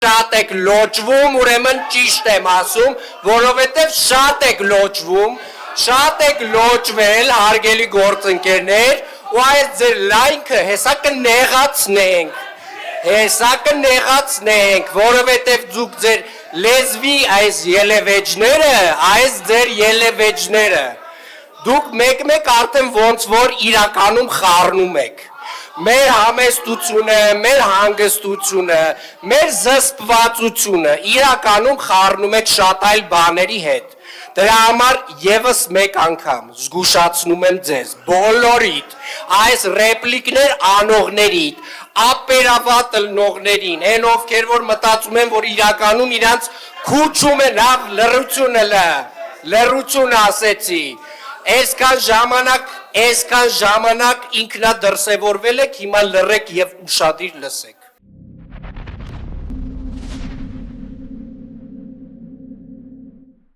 Շատ եք լոճվում, ուրեմն ճիշտ եմ ասում, որովհետև շատ եք լոճվում, շատ եք լոճվել, հարգելի գործընկերներ, ու այս ձեր լայնքը հեսա կնեղացնենք, որովհետև դուք ձեր լեզվի այս ելևեջները, դուք մեկ-մեկ արդեն ոնց որ իրականում խառնում եք, մեր համեստությունը, մեր հանգստությունը, մեր զսպվածությունը իրականում խառնում եք շատ այլ բաների հետ, դրա համար ևս մեկ անգամ զգուշացնում եմ ձեզ, բոլորիդ, այս ռեպլիկներ անողներիդ, ապերավատ լնողներին, են ովքեր որ մտածում են, որ իրականում իրանց քուչում է նավ լռություն ասեցի, այսքան ժամանակ ինքնադրսևորվել եք, հիմա լռեք և ուշադիր լսեք։